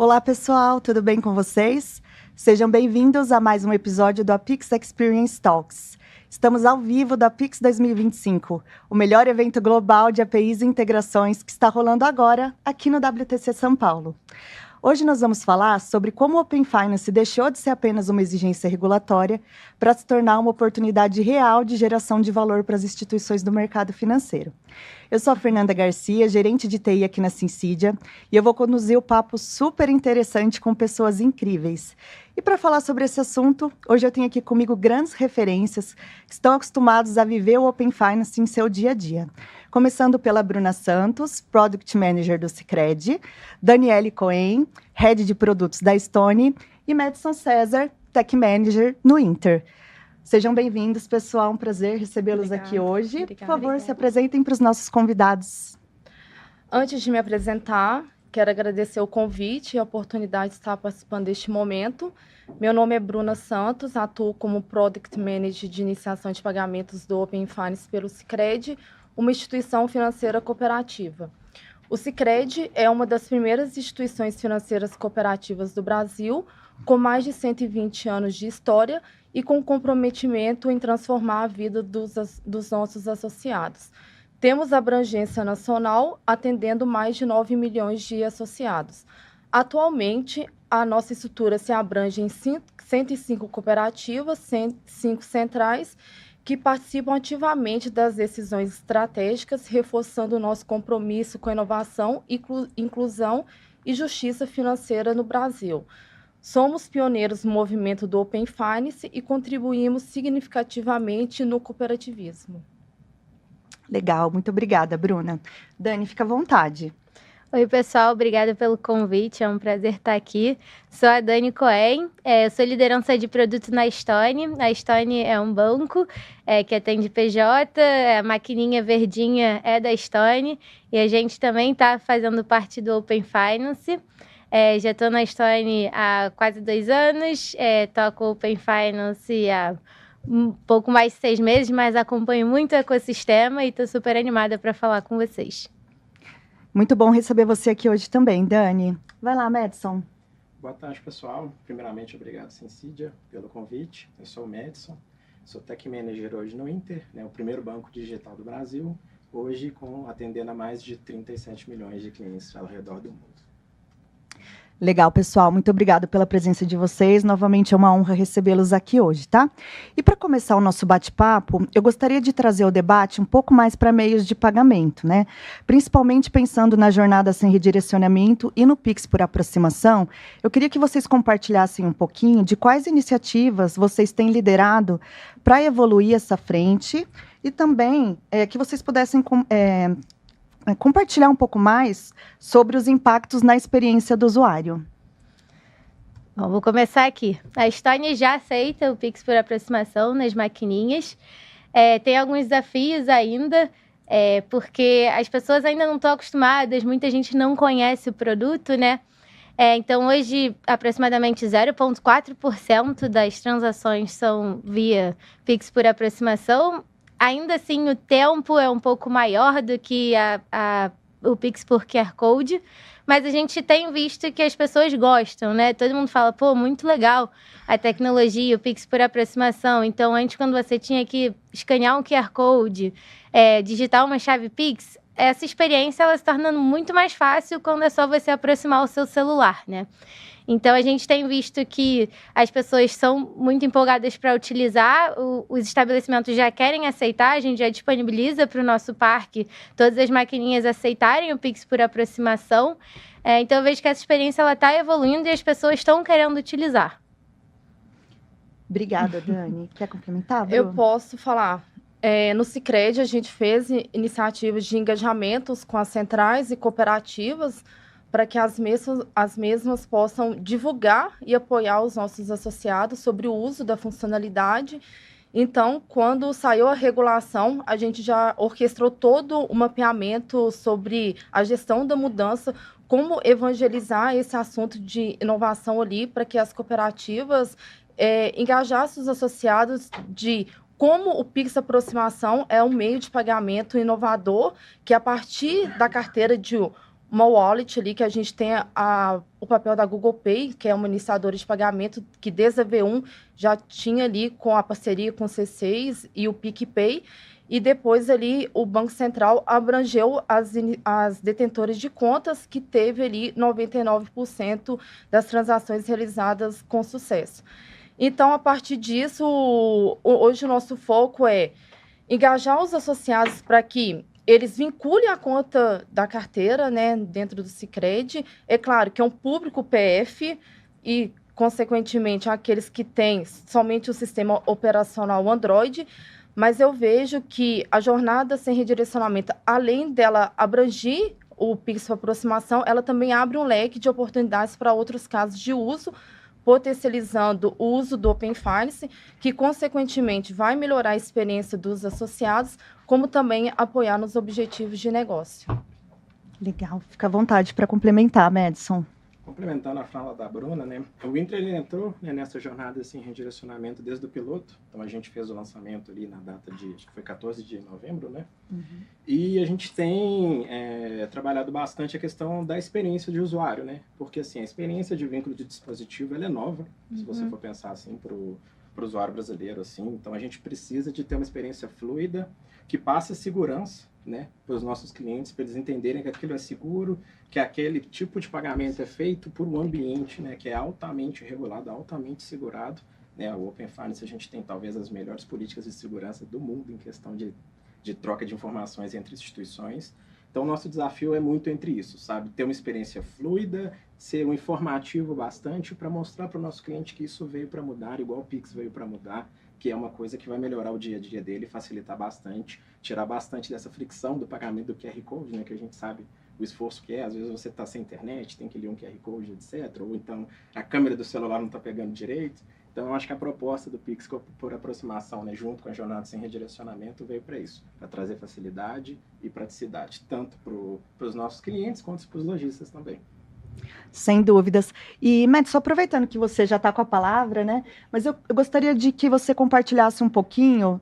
Olá, pessoal, tudo bem com vocês? Sejam bem-vindos a mais um episódio do Apix Experience Talks. Estamos ao vivo da Apix 2025, o melhor evento global de APIs e integrações que está rolando agora aqui no WTC São Paulo. Hoje nós vamos falar sobre como o Open Finance deixou de ser apenas uma exigência regulatória para se tornar uma oportunidade real de geração de valor para as instituições do mercado financeiro. Eu sou a Fernanda Garcia, gerente de TI aqui na Syncidia, e eu vou conduzir o papo super interessante com pessoas incríveis. E para falar sobre esse assunto, hoje eu tenho aqui comigo grandes referências que estão acostumados a viver o Open Finance em seu dia a dia. Começando pela Bruna Santos, Product Manager do Sicredi, Daniele Cohen, Head de Produtos da Stone, e Madison César, Tech Manager no Inter. Sejam bem-vindos, pessoal. Um prazer recebê-los aqui hoje. Por favor, se apresentem para os nossos convidados. Antes de me apresentar, quero agradecer o convite e a oportunidade de estar participando deste momento. Meu nome é Bruna Santos, atuo como Product Manager de iniciação de pagamentos do Open Finance pelo Sicredi, uma instituição financeira cooperativa. O Sicredi é uma das primeiras instituições financeiras cooperativas do Brasil, com mais de 120 anos de história e com comprometimento em transformar a vida dos nossos associados. Temos abrangência nacional, atendendo mais de 9 milhões de associados. Atualmente, a nossa estrutura se abrange em 105 cooperativas, 105 centrais, que participam ativamente das decisões estratégicas, reforçando o nosso compromisso com a inovação, inclusão e justiça financeira no Brasil. Somos pioneiros no movimento do Open Finance e contribuímos significativamente no cooperativismo. Legal, muito obrigada, Bruna. Dani, fica à vontade. Oi, pessoal, obrigada pelo convite, é um prazer estar aqui. Sou a Dani Cohen, sou liderança de produto na Stone. A Stone é um banco que atende PJ, a maquininha verdinha é da Stone e a gente também está fazendo parte do Open Finance. Já estou na Stone há quase 2 anos, toco Open Finance há um pouco mais de 6 meses, mas acompanho muito o ecossistema e estou super animada para falar com vocês. Muito bom receber você aqui hoje também, Dani. Vai lá, Madison. Boa tarde, pessoal. Primeiramente, obrigado, Syncidia, pelo convite. Eu sou o Madison, sou Tech Manager hoje no Inter, o primeiro banco digital do Brasil, hoje atendendo a mais de 37 milhões de clientes ao redor do mundo. Legal, pessoal. Muito obrigada pela presença de vocês. Novamente é uma honra recebê-los aqui hoje, tá? E para começar o nosso bate-papo, eu gostaria de trazer o debate um pouco mais para meios de pagamento, né? Principalmente pensando na jornada sem redirecionamento e no Pix por aproximação, eu queria que vocês compartilhassem um pouquinho de quais iniciativas vocês têm liderado para evoluir essa frente e também que vocês pudessem compartilhar um pouco mais sobre os impactos na experiência do usuário. Bom, vou começar aqui. A Stone já aceita o Pix por aproximação nas maquininhas. Tem alguns desafios ainda, porque as pessoas ainda não estão acostumadas, muita gente não conhece o produto, né? Então, hoje, aproximadamente 0,4% das transações são via Pix por aproximação. Ainda assim, o tempo é um pouco maior do que o Pix por QR Code, mas a gente tem visto que as pessoas gostam, né? Todo mundo fala, pô, muito legal a tecnologia, o Pix por aproximação. Então, antes, quando você tinha que escanear um QR Code, digitar uma chave Pix, essa experiência ela se torna muito mais fácil quando é só você aproximar o seu celular, né? Então, a gente tem visto que as pessoas são muito empolgadas para utilizar, os estabelecimentos já querem aceitar, a gente já disponibiliza para o nosso parque todas as maquininhas aceitarem o Pix por aproximação. Então, eu vejo que essa experiência está evoluindo e as pessoas estão querendo utilizar. Obrigada, Dani. Quer complementar, Bruno? Eu posso falar. No Sicredi, a gente fez iniciativas de engajamentos com as centrais e cooperativas para que as mesmas possam divulgar e apoiar os nossos associados sobre o uso da funcionalidade. Então, quando saiu a regulação, a gente já orquestrou todo o mapeamento sobre a gestão da mudança, como evangelizar esse assunto de inovação ali, para que as cooperativas engajassem os associados de como o Pix Aproximação é um meio de pagamento inovador, que a partir da carteira de uma wallet ali que a gente tem o papel da Google Pay, que é uma iniciadora de pagamento que desde a V1 já tinha ali com a parceria com o C6 e o PicPay, e depois ali o Banco Central abrangeu as detentoras de contas, que teve ali 99% das transações realizadas com sucesso. Então, a partir disso, hoje o nosso foco é engajar os associados para que eles vinculem a conta da carteira, né, dentro do Sicredi. É claro que é um público PF e, consequentemente, aqueles que têm somente o sistema operacional Android, mas eu vejo que a jornada sem redirecionamento, além dela abranger o Pix para aproximação, ela também abre um leque de oportunidades para outros casos de uso, potencializando o uso do Open Finance, que, consequentemente, vai melhorar a experiência dos associados, como também apoiar nos objetivos de negócio. Legal, fica à vontade para complementar, Madison. Complementando a fala da Bruna, né? O Inter ele entrou, né, nessa jornada assim, redirecionamento desde o piloto. Então a gente fez o lançamento ali na data de, acho que foi 14 de novembro, né? Uhum. E a gente tem trabalhado bastante a questão da experiência de usuário, né? Porque assim, a experiência de vínculo de dispositivo ela é nova, se você for pensar assim para o usuário brasileiro, assim. Então a gente precisa de ter uma experiência fluida que passe segurança, né, para os nossos clientes, para eles entenderem que aquilo é seguro, que aquele tipo de pagamento é feito por um ambiente, né, que é altamente regulado, altamente segurado, né? O Open Finance, a gente tem talvez as melhores políticas de segurança do mundo em questão de troca de informações entre instituições. Então, o nosso desafio é muito entre isso, sabe? Ter uma experiência fluida, ser um informativo bastante para mostrar para o nosso cliente que isso veio para mudar, igual o Pix veio para mudar, que é uma coisa que vai melhorar o dia a dia dele, facilitar bastante, tirar bastante dessa fricção do pagamento do QR Code, né, que a gente sabe o esforço que é. Às vezes você está sem internet, tem que ler um QR Code, etc. Ou então a câmera do celular não está pegando direito. Então, eu acho que a proposta do Pix por aproximação, né, junto com a jornada sem redirecionamento, veio para isso, para trazer facilidade e praticidade, tanto para os nossos clientes quanto para os lojistas também. Sem dúvidas. E, Matt, só aproveitando que você já está com a palavra, né? Mas eu gostaria de que você compartilhasse um pouquinho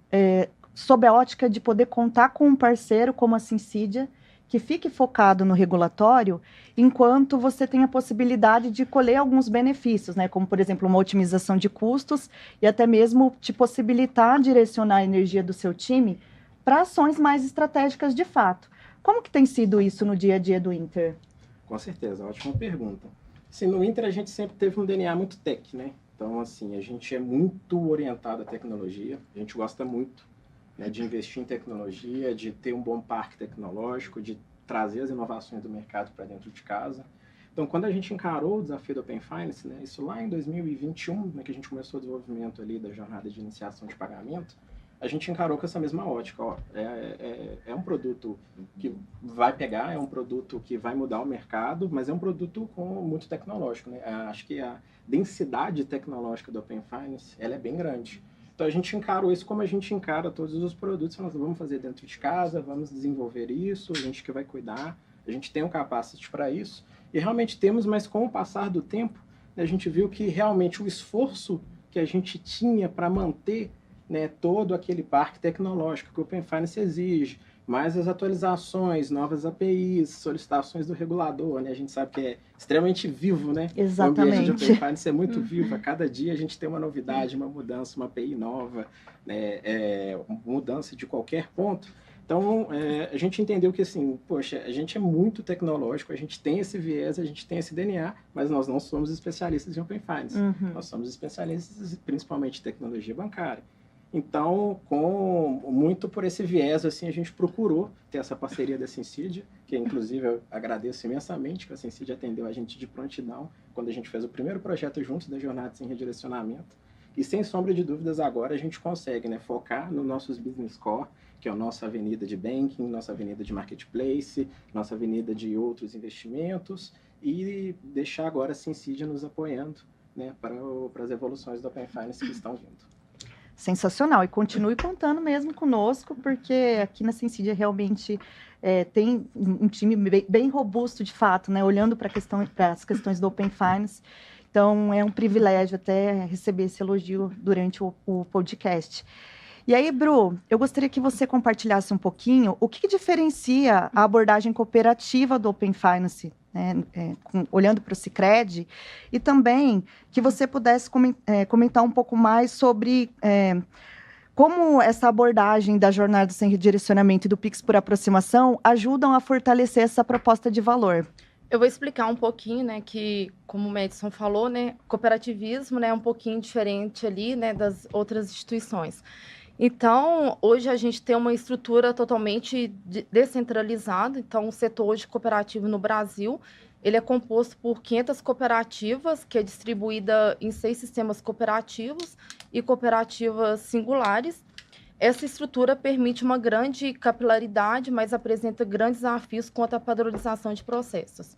sobre a ótica de poder contar com um parceiro como a Syncidia, que fique focado no regulatório, enquanto você tem a possibilidade de colher alguns benefícios, né? Como, por exemplo, uma otimização de custos e até mesmo te possibilitar direcionar a energia do seu time para ações mais estratégicas de fato. Como que tem sido isso no dia a dia do Inter? Com certeza, ótima pergunta. Assim, no Inter a gente sempre teve um DNA muito tech, né? Então, assim, a gente é muito orientado à tecnologia, a gente gosta muito, né, de investir em tecnologia, de ter um bom parque tecnológico, de trazer as inovações do mercado para dentro de casa. Então, quando a gente encarou o desafio do Open Finance, né, isso lá em 2021, né, que a gente começou o desenvolvimento ali da jornada de iniciação de pagamento, a gente encarou com essa mesma ótica. Ó, é um produto que vai pegar, é um produto que vai mudar o mercado, mas é um produto muito tecnológico, né? Acho que a densidade tecnológica do Open Finance ela é bem grande. Então, a gente encarou isso como a gente encara todos os produtos. Nós vamos fazer dentro de casa, vamos desenvolver isso, a gente que vai cuidar, a gente tem um capacity para isso. E realmente temos, mas com o passar do tempo, a gente viu que realmente o esforço que a gente tinha para manter, né, todo aquele parque tecnológico que o Open Finance exige, mais as atualizações, novas APIs, solicitações do regulador, né? A gente sabe que é extremamente vivo, né? Exatamente. O ambiente de Open Finance é muito vivo. A cada dia a gente tem uma novidade, uma mudança, uma API nova, né? Mudança de qualquer ponto. Então, a gente entendeu que, assim, poxa, a gente é muito tecnológico, a gente tem esse viés, a gente tem esse DNA, mas nós não somos especialistas em Open Finance. Uhum. Nós somos especialistas, principalmente em tecnologia bancária. Então, muito por esse viés, assim, a gente procurou ter essa parceria da Syncidia, que inclusive eu agradeço imensamente, que a Syncidia atendeu a gente de prontidão, quando a gente fez o primeiro projeto juntos da Jornada Sem Redirecionamento. E sem sombra de dúvidas, agora a gente consegue, né, focar nos nossos business core, que é a nossa avenida de banking, nossa avenida de marketplace, nossa avenida de outros investimentos, e deixar agora a Syncidia nos apoiando, né, para as evoluções do Open Finance que estão vindo. Sensacional, e continue contando mesmo conosco, porque aqui na Syncidia realmente tem um time bem robusto de fato, né? Olhando para as questões do Open Finance. Então, é um privilégio até receber esse elogio durante o podcast. E aí, Bru, eu gostaria que você compartilhasse um pouquinho o que diferencia a abordagem cooperativa do Open Finance, né, olhando para o Sicredi, e também que você pudesse comentar um pouco mais sobre como essa abordagem da jornada sem redirecionamento e do Pix por aproximação ajudam a fortalecer essa proposta de valor. Eu vou explicar um pouquinho, né, que, como o Madison falou, né, cooperativismo, né, é um pouquinho diferente ali, né, das outras instituições. Então, hoje a gente tem uma estrutura totalmente descentralizada. Então, o setor hoje cooperativo no Brasil, ele é composto por 500 cooperativas, que é distribuída em 6 sistemas cooperativos e cooperativas singulares. Essa estrutura permite uma grande capilaridade, mas apresenta grandes desafios quanto à padronização de processos.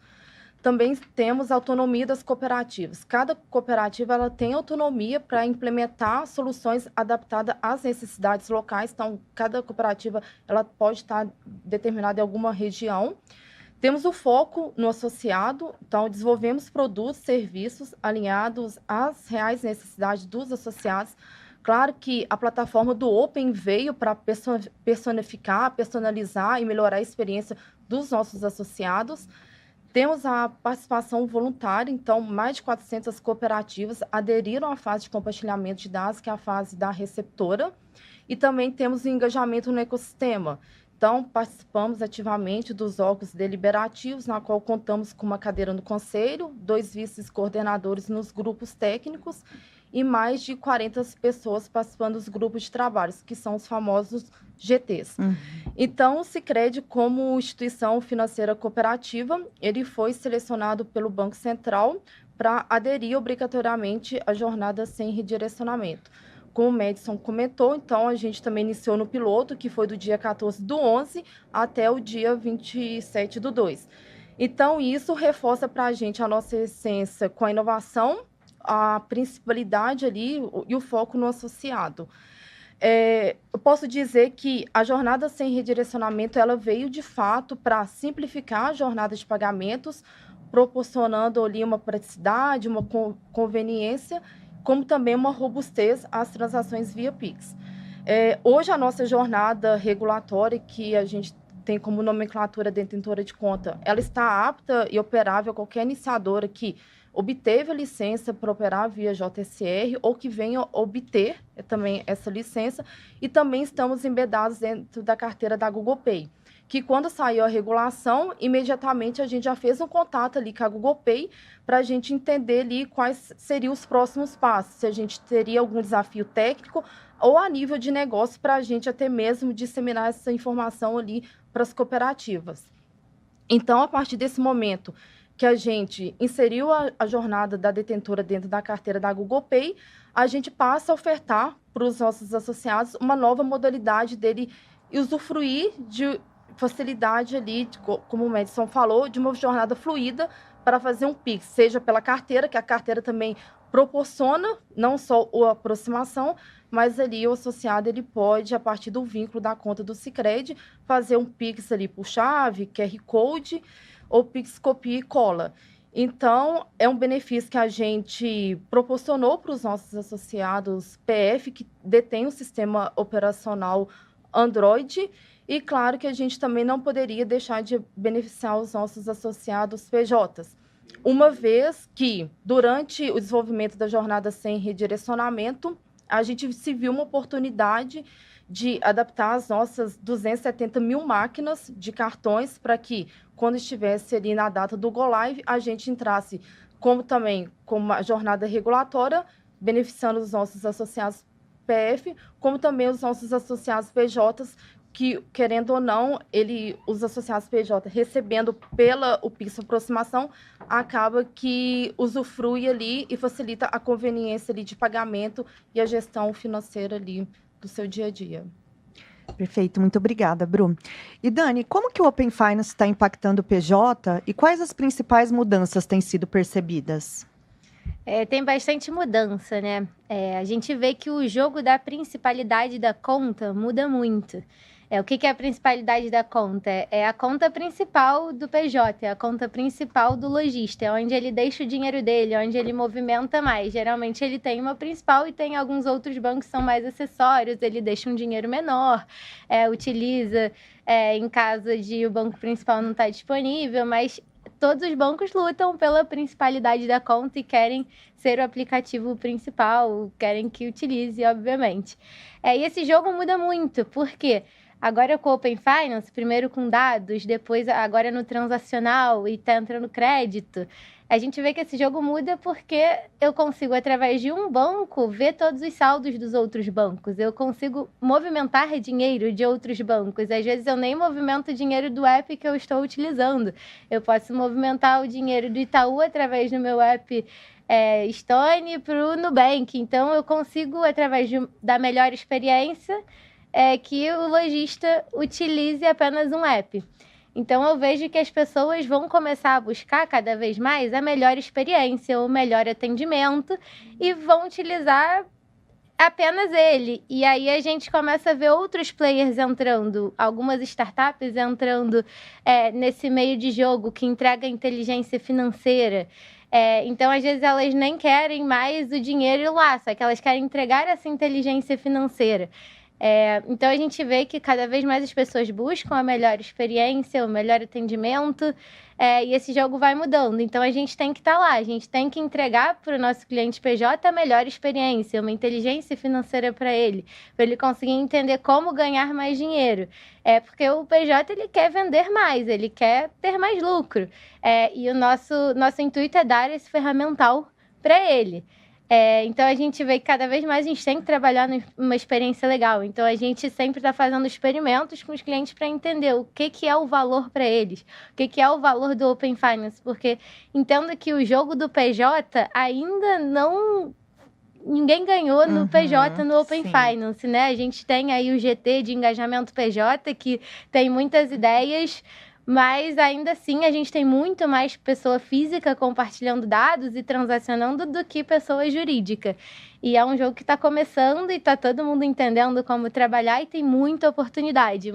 Também temos a autonomia das cooperativas. Cada cooperativa ela tem autonomia para implementar soluções adaptadas às necessidades locais. Então, cada cooperativa ela pode estar determinada em alguma região. Temos o foco no associado. Então, desenvolvemos produtos e serviços alinhados às reais necessidades dos associados. Claro que a plataforma do Open veio para personificar, personalizar e melhorar a experiência dos nossos associados. Temos a participação voluntária, então mais de 400 cooperativas aderiram à fase de compartilhamento de dados, que é a fase da receptora, e também temos o engajamento no ecossistema. Então, participamos ativamente dos órgãos deliberativos, na qual contamos com uma cadeira no conselho, 2 vice-coordenadores nos grupos técnicos e mais de 40 pessoas participando dos grupos de trabalhos, que são os famosos GTs. Então, o Sicredi, como instituição financeira cooperativa, ele foi selecionado pelo Banco Central para aderir obrigatoriamente à jornada sem redirecionamento. Como o Madison comentou, então, a gente também iniciou no piloto, que foi do dia 14/11 até o dia 27/2. Então, isso reforça para a gente a nossa essência com a inovação, a principalidade ali e o foco no associado. Eu posso dizer que a jornada sem redirecionamento ela veio de fato para simplificar a jornada de pagamentos, proporcionando ali uma praticidade, uma conveniência, como também uma robustez às transações via Pix. Hoje a nossa jornada regulatória, que a gente tem como nomenclatura detentora de conta, ela está apta e operável a qualquer iniciadora que obteve a licença para operar via JSR ou que venha obter também essa licença, e também estamos embedados dentro da carteira da Google Pay, que quando saiu a regulação, imediatamente a gente já fez um contato ali com a Google Pay para a gente entender ali quais seriam os próximos passos, se a gente teria algum desafio técnico ou a nível de negócio para a gente até mesmo disseminar essa informação ali para as cooperativas. Então, a partir desse momento que a gente inseriu a jornada da detentora dentro da carteira da Google Pay, a gente passa a ofertar para os nossos associados uma nova modalidade dele usufruir de facilidade ali, como o Madison falou, de uma jornada fluida para fazer um Pix, seja pela carteira, que a carteira também proporciona não só a aproximação, mas ali o associado ele pode, a partir do vínculo da conta do Sicredi, fazer um Pix ali por chave, QR Code, ou Pix copia e cola. Então, é um benefício que a gente proporcionou para os nossos associados PF, que detêm o sistema operacional Android, e claro que a gente também não poderia deixar de beneficiar os nossos associados PJs, uma vez que, durante o desenvolvimento da jornada sem redirecionamento, a gente se viu uma oportunidade de adaptar as nossas 270 mil máquinas de cartões para que, quando estivesse ali na data do Go Live, a gente entrasse como uma jornada regulatória, beneficiando os nossos associados PF, como também os nossos associados PJs, que, querendo ou não, os associados PJ recebendo o Pix aproximação, acaba que usufrui ali e facilita a conveniência ali de pagamento e a gestão financeira ali do seu dia a dia. Perfeito, muito obrigada, Bru. E Dani, como que o Open Finance está impactando o PJ e quais as principais mudanças têm sido percebidas? Tem bastante mudança, né? A gente vê que o jogo da principalidade da conta muda muito. O que é a principalidade da conta? É a conta principal do PJ, é a conta principal do lojista, é onde ele deixa o dinheiro dele, onde ele movimenta mais. Geralmente ele tem uma principal e tem alguns outros bancos que são mais acessórios, ele deixa um dinheiro menor, utiliza em caso de o banco principal não estar disponível, mas todos os bancos lutam pela principalidade da conta e querem ser o aplicativo principal, querem que utilize, obviamente. E esse jogo muda muito, porque agora com o Open Finance, primeiro com dados, depois agora no transacional e tá entrando crédito, a gente vê que esse jogo muda porque eu consigo, através de um banco, ver todos os saldos dos outros bancos. Eu consigo movimentar dinheiro de outros bancos. Às vezes eu nem movimento dinheiro do app que eu estou utilizando. Eu posso movimentar o dinheiro do Itaú através do meu app Stone para o Nubank. Então eu consigo, através da melhor experiência, que o lojista utilize apenas um app. Então, eu vejo que as pessoas vão começar a buscar cada vez mais a melhor experiência, o melhor atendimento e vão utilizar apenas ele. E aí a gente começa a ver outros players entrando, algumas startups entrando nesse meio de jogo que entrega inteligência financeira. Então, às vezes, elas nem querem mais o dinheiro lá, só que elas querem entregar essa inteligência financeira. Então, a gente vê que cada vez mais as pessoas buscam a melhor experiência, o melhor atendimento, e esse jogo vai mudando. Então, a gente tem que estar lá, a gente tem que entregar para o nosso cliente PJ a melhor experiência, uma inteligência financeira para ele conseguir entender como ganhar mais dinheiro. Porque o PJ ele quer vender mais, ele quer ter mais lucro. E o nosso intuito é dar esse ferramental para ele. Então, a gente vê que cada vez mais a gente tem que trabalhar numa experiência legal. Então, a gente sempre está fazendo experimentos com os clientes para entender o que é o valor para eles, o que é o valor do Open Finance, porque entendo que o jogo do PJ ainda não... Ninguém ganhou no PJ, no Open Finance, né? A gente tem aí o GT de engajamento PJ, que tem muitas ideias, mas ainda assim a gente tem muito mais pessoa física compartilhando dados e transacionando do que pessoa jurídica. E é um jogo que está começando e está todo mundo entendendo como trabalhar e tem muita oportunidade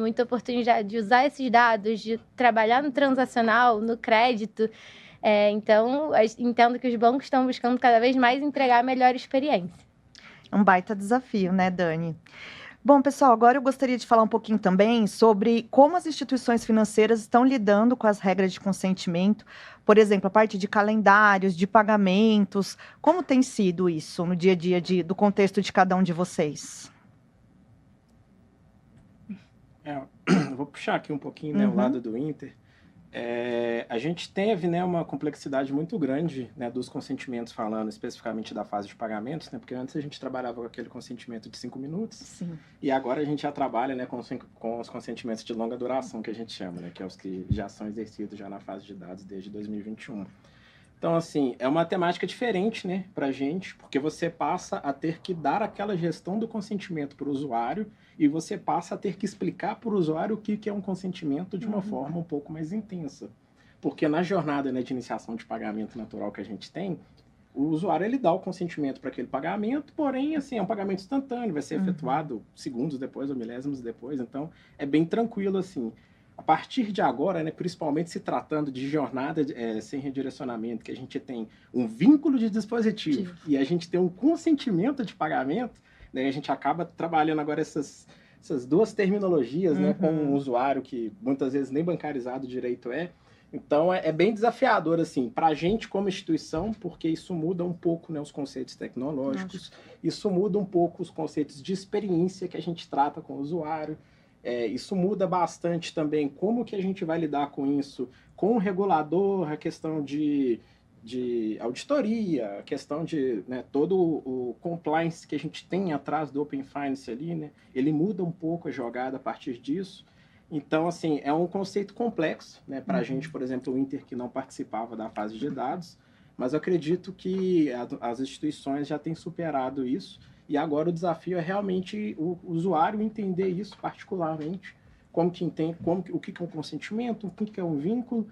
de usar esses dados, de trabalhar no transacional, no crédito. Então, entendo que os bancos estão buscando cada vez mais entregar a melhor experiência. Um baita desafio, né, Dani? Bom, pessoal, agora eu gostaria de falar um pouquinho também sobre como as instituições financeiras estão lidando com as regras de consentimento, por exemplo, a parte de calendários, de pagamentos. Como tem sido isso no dia a dia do contexto de cada um de vocês? Eu vou puxar aqui um pouquinho, né, o lado do Inter. A gente teve, né, uma complexidade muito grande, né, dos consentimentos, falando especificamente da fase de pagamentos, né, porque antes a gente trabalhava com aquele consentimento de 5 minutos. Sim. E agora a gente já trabalha, né, com os consentimentos de longa duração, que a gente chama, né, que é os que já são exercidos já na fase de dados desde 2021. Então, assim, é uma temática diferente, né, para a gente, porque você passa a ter que dar aquela gestão do consentimento para o usuário e você passa a ter que explicar para o usuário o que é um consentimento de uma forma um pouco mais intensa. Porque na jornada, né, de iniciação de pagamento natural que a gente tem, o usuário ele dá o consentimento para aquele pagamento, porém, assim, é um pagamento instantâneo, vai ser efetuado segundos depois ou milésimos depois, então é bem tranquilo, assim. A partir de agora, né, principalmente se tratando de jornada sem redirecionamento, que a gente tem um vínculo de dispositivo e a gente tem um consentimento de pagamento, né, a gente acaba trabalhando agora essas duas terminologias, né, com um usuário que muitas vezes nem bancarizado direito é. Então, é bem desafiador, assim, para a gente como instituição, porque isso muda um pouco, né, os conceitos tecnológicos, isso muda um pouco os conceitos de experiência que a gente trata com o usuário. Isso muda bastante também como que a gente vai lidar com isso, com o regulador, a questão de auditoria, a questão de, né, todo o compliance que a gente tem atrás do Open Finance ali, né, ele muda um pouco a jogada a partir disso. Então, assim, é um conceito complexo, né, para a gente, por exemplo, o Inter, que não participava da fase de dados, mas eu acredito que as instituições já têm superado isso. E agora o desafio é realmente o usuário entender isso particularmente, como que entende, o que é um consentimento, o que é um vínculo,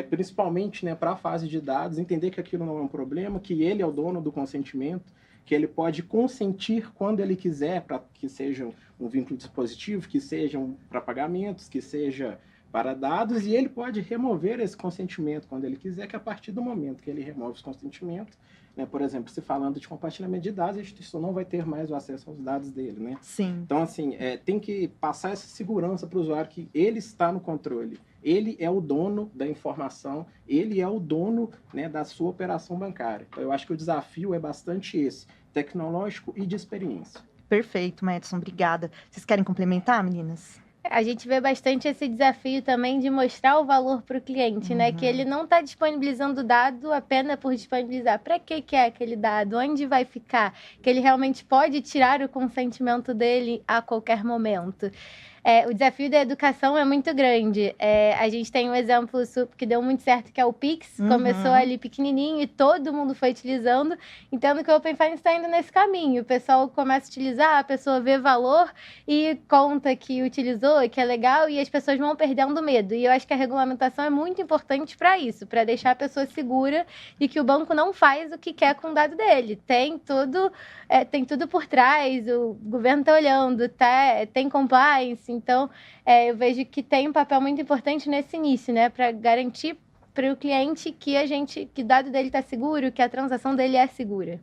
principalmente, né, para a fase de dados, entender que aquilo não é um problema, que ele é o dono do consentimento que ele pode consentir quando ele quiser, para que seja um vínculo dispositivo, que sejam para pagamentos, que seja para dados, e ele pode remover esse consentimento quando ele quiser, que a partir do momento que ele remove esse consentimento, né, por exemplo, se falando de compartilhamento de dados, a instituição não vai ter mais o acesso aos dados dele, né? Sim. Então, assim, tem que passar essa segurança para o usuário que ele está no controle. Ele é o dono da informação, ele é o dono, né, da sua operação bancária. Então, eu acho que o desafio é bastante esse, tecnológico e de experiência. Perfeito, Madison, obrigada. Vocês querem complementar, meninas? A gente vê bastante esse desafio também de mostrar o valor para o cliente, né? Que ele não está disponibilizando o dado apenas por disponibilizar. Para que é aquele dado? Onde vai ficar? Que ele realmente pode tirar o consentimento dele a qualquer momento. O desafio da educação é muito grande. A gente tem um exemplo que deu muito certo, que é o Pix. Começou ali pequenininho e todo mundo foi utilizando. Entendo que o Open Finance está indo nesse caminho. O pessoal começa a utilizar, a pessoa vê valor e conta que utilizou, que é legal, e as pessoas vão perdendo medo. E eu acho que a regulamentação é muito importante para isso, para deixar a pessoa segura e que o banco não faz o que quer com o dado dele. Tem tudo por trás, o governo está olhando, tem compliance. Então, eu vejo que tem um papel muito importante nesse início, né? Para garantir para o cliente que o dado dele está seguro, que a transação dele é segura.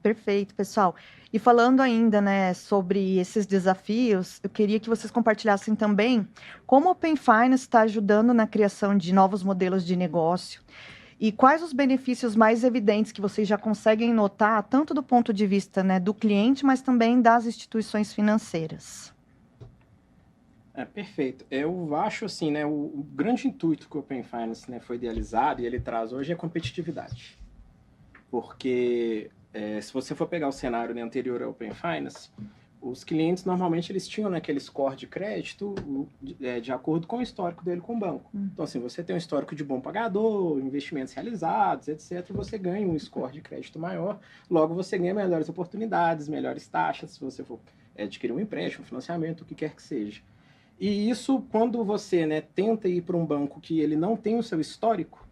Perfeito, pessoal. E falando ainda, né, sobre esses desafios, eu queria que vocês compartilhassem também como o Open Finance está ajudando na criação de novos modelos de negócio e quais os benefícios mais evidentes que vocês já conseguem notar, tanto do ponto de vista, né, do cliente, mas também das instituições financeiras. Perfeito. Eu acho assim, né, o grande intuito que o Open Finance, né, foi idealizado e ele traz hoje é competitividade. Porque se você for pegar o cenário, né, anterior ao Open Finance, os clientes normalmente eles tinham, né, aquele score de crédito de acordo com o histórico dele com o banco. Então, assim, você tem um histórico de bom pagador, investimentos realizados, etc., você ganha um score de crédito maior, logo você ganha melhores oportunidades, melhores taxas, se você for adquirir um empréstimo, um financiamento, o que quer que seja. E isso, quando você, né, tenta ir para um banco que ele não tem o seu histórico,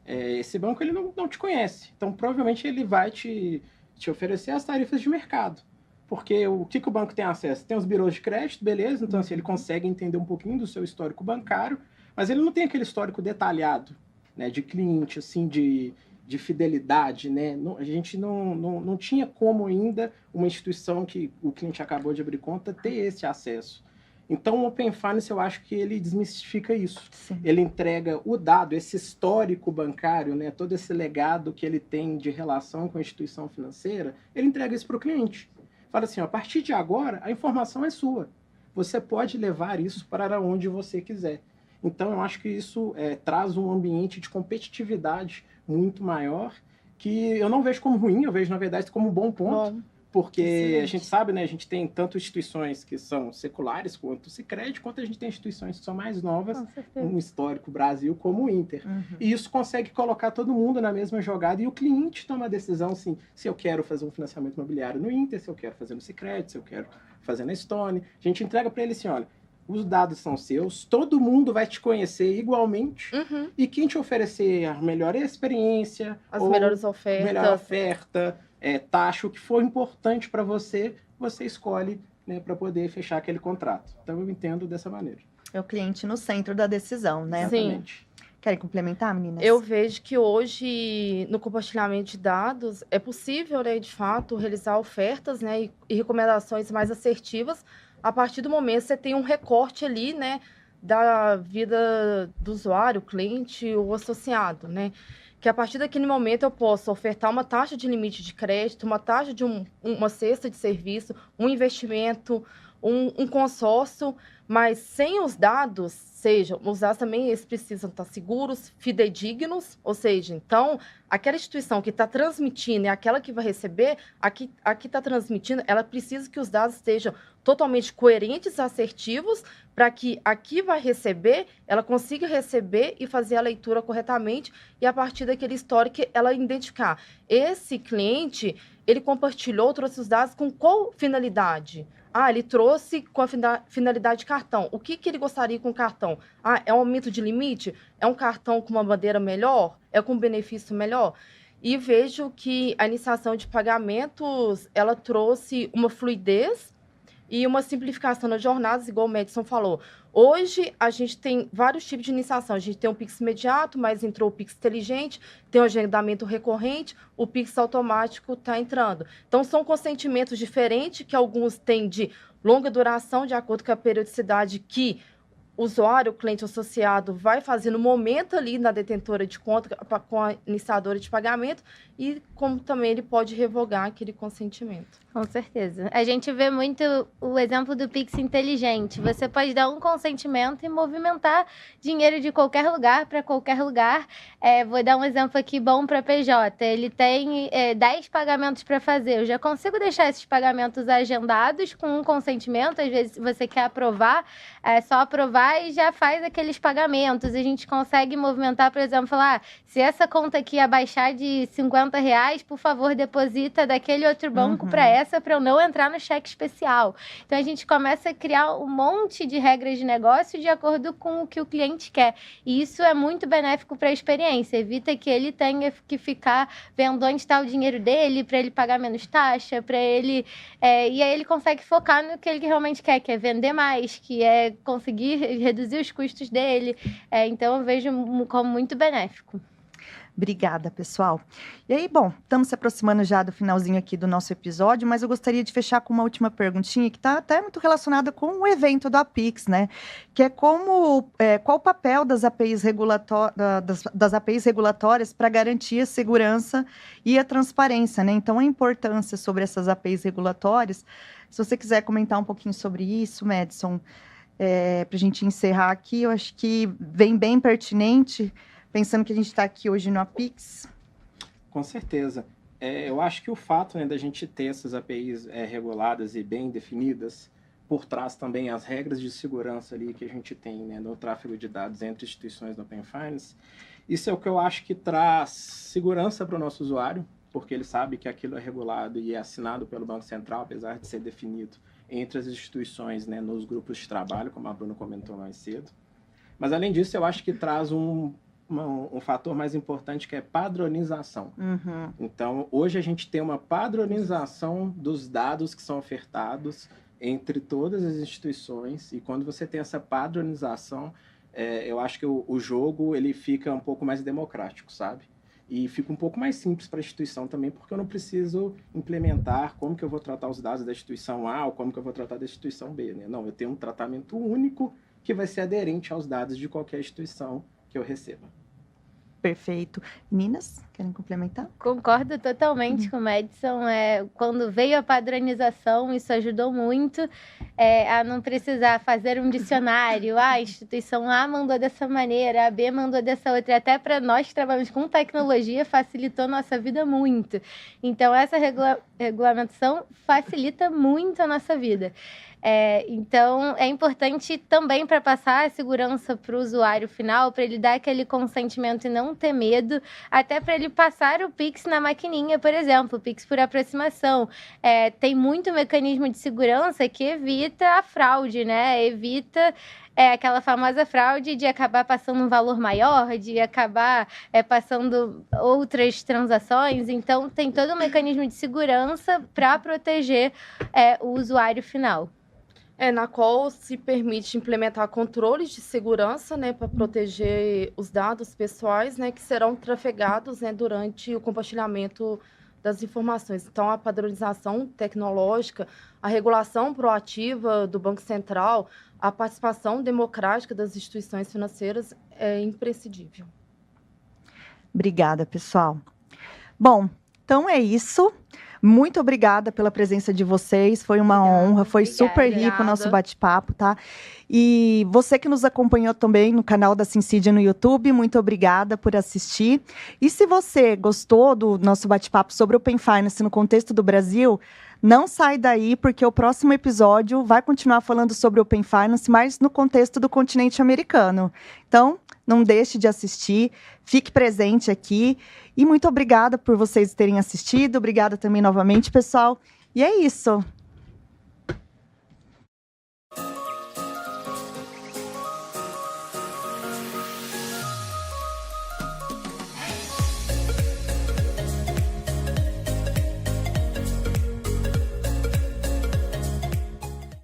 esse banco ele não te conhece. Então, provavelmente, ele vai te oferecer as tarifas de mercado. Porque o que o banco tem acesso? Tem os birôs de crédito, beleza? Então, assim, ele consegue entender um pouquinho do seu histórico bancário, mas ele não tem aquele histórico detalhado, né, de cliente, assim, de fidelidade, né? A gente não tinha como ainda uma instituição que o cliente acabou de abrir conta ter esse acesso. Então, o Open Finance, eu acho que ele desmistifica isso. Sim. Ele entrega o dado, esse histórico bancário, né, todo esse legado que ele tem de relação com a instituição financeira, ele entrega isso para o cliente. Fala assim, ó, a partir de agora, a informação é sua. Você pode levar isso para onde você quiser. Então, eu acho que isso traz um ambiente de competitividade muito maior, que eu não vejo como ruim, eu vejo, na verdade, como um bom ponto. Bom. Porque Excelente. a gente sabe, né, a gente tem tanto instituições que são seculares quanto o Sicredi, quanto a gente tem instituições que são mais novas, um histórico Brasil como o Inter. E isso consegue colocar todo mundo na mesma jogada e o cliente toma a decisão, assim, se eu quero fazer um financiamento imobiliário no Inter, se eu quero fazer no Sicredi, se eu quero fazer na Stone. A gente entrega para ele assim, olha, os dados são seus, todo mundo vai te conhecer igualmente e quem te oferecer a melhor experiência, As melhores ofertas. melhor oferta, taxa, o que for importante para você, você escolhe, né, para poder fechar aquele contrato. Então, eu entendo dessa maneira. É o cliente no centro da decisão, né? Sim. Exatamente. Querem complementar, meninas? Eu vejo que hoje, no compartilhamento de dados, é possível, né, de fato, realizar ofertas, né, e recomendações mais assertivas a partir do momento que você tem um recorte ali, né, da vida do usuário, cliente ou associado, né? Que a partir daquele momento eu posso ofertar uma taxa de limite de crédito, uma taxa de uma cesta de serviço, um investimento, um consórcio, mas sem os dados, os dados também eles precisam estar seguros, fidedignos, ou seja, então, aquela instituição que está transmitindo e aquela que vai receber, aqui está transmitindo, ela precisa que os dados estejam totalmente coerentes e assertivos para que aqui vai receber, ela consiga receber e fazer a leitura corretamente e a partir daquele histórico ela identificar. Esse cliente, ele compartilhou, trouxe os dados com qual finalidade? Ele trouxe com a finalidade de cartão. O que ele gostaria com o cartão? É um aumento de limite? É um cartão com uma bandeira melhor? É com um benefício melhor? e vejo que a iniciação de pagamentos, ela trouxe uma fluidez e uma simplificação nas jornadas, igual o Madison falou. Hoje, a gente tem vários tipos de iniciação. A gente tem o Pix imediato, mas entrou o Pix inteligente, tem o agendamento recorrente, o Pix automático está entrando. Então, são consentimentos diferentes, que alguns têm de longa duração, de acordo com a periodicidade que o usuário, o cliente associado, vai fazer no momento ali na detentora de conta com a iniciadora de pagamento, e como também ele pode revogar aquele consentimento. Com certeza. A gente vê muito o exemplo do Pix inteligente. Você pode dar um consentimento e movimentar dinheiro de qualquer lugar para qualquer lugar. Vou dar um exemplo aqui bom para PJ. Ele tem 10 pagamentos para fazer. Eu já consigo deixar esses pagamentos agendados com um consentimento. Às vezes você quer aprovar, é só aprovar e já faz aqueles pagamentos. A gente consegue movimentar, por exemplo, falar, se essa conta aqui abaixar de R$50, por favor, deposita daquele outro banco para essa, para eu não entrar no cheque especial. Então, a gente começa a criar um monte de regras de negócio de acordo com o que o cliente quer. E isso é muito benéfico para a experiência. Evita que ele tenha que ficar vendo onde está o dinheiro dele, para ele pagar menos taxa, para ele... e aí ele consegue focar no que ele realmente quer, que é vender mais, que é conseguir reduzir os custos dele. Então, eu vejo como muito benéfico. Obrigada, pessoal. E aí, bom, estamos se aproximando já do finalzinho aqui do nosso episódio, mas eu gostaria de fechar com uma última perguntinha que está até muito relacionada com o evento do Apix, né? Que é qual o papel das APIs, das APIs regulatórias para garantir a segurança e a transparência, né? Então, a importância sobre essas APIs regulatórias. Se você quiser comentar um pouquinho sobre isso, Madison, para a gente encerrar aqui, eu acho que vem bem pertinente, pensando que a gente está aqui hoje no Apix. Com certeza. Eu acho que o fato, né, da gente ter essas APIs reguladas e bem definidas, por trás também as regras de segurança ali que a gente tem, né, no tráfego de dados entre instituições do Open Finance, isso é o que eu acho que traz segurança para o nosso usuário, porque ele sabe que aquilo é regulado e é assinado pelo Banco Central, apesar de ser definido entre as instituições, né, nos grupos de trabalho, como a Bruna comentou mais cedo. Mas, além disso, eu acho que traz um fator mais importante, que é padronização. Então, hoje a gente tem uma padronização dos dados que são ofertados entre todas as instituições, e quando você tem essa padronização, eu acho que o jogo ele fica um pouco mais democrático, sabe? E fica um pouco mais simples para a instituição também, porque eu não preciso implementar como que eu vou tratar os dados da instituição A ou como que eu vou tratar da instituição B, né? Não, eu tenho um tratamento único que vai ser aderente aos dados de qualquer instituição que eu receba. Perfeito. Meninas, querem complementar? Concordo totalmente com o Madison. Quando veio a padronização, isso ajudou muito a não precisar fazer um dicionário. A instituição A mandou dessa maneira, a B mandou dessa outra. Até para nós que trabalhamos com tecnologia, facilitou nossa vida muito. Então, essa regulamentação facilita muito a nossa vida. Então, é importante também para passar a segurança para o usuário final, para ele dar aquele consentimento e não ter medo, até para ele passar o Pix na maquininha, por exemplo, o Pix por aproximação. Tem muito mecanismo de segurança que evita a fraude, né? Evita aquela famosa fraude de acabar passando um valor maior, de acabar passando outras transações. Então, tem todo um mecanismo de segurança para proteger o usuário final. Na qual se permite implementar controles de segurança, né, para proteger os dados pessoais, né, que serão trafegados, né, durante o compartilhamento das informações. Então, a padronização tecnológica, a regulação proativa do Banco Central, a participação democrática das instituições financeiras é imprescindível. Obrigada, pessoal. Bom, então é isso. Muito obrigada pela presença de vocês, foi uma honra, foi super rico o nosso bate-papo, tá? E você que nos acompanhou também no canal da Syncidia no YouTube, muito obrigada por assistir. E se você gostou do nosso bate-papo sobre o Open Finance no contexto do Brasil, não sai daí, porque o próximo episódio vai continuar falando sobre o Open Finance, mas no contexto do continente americano. Então, não deixe de assistir, fique presente aqui. E muito obrigada por vocês terem assistido. Obrigada também novamente, pessoal. E é isso.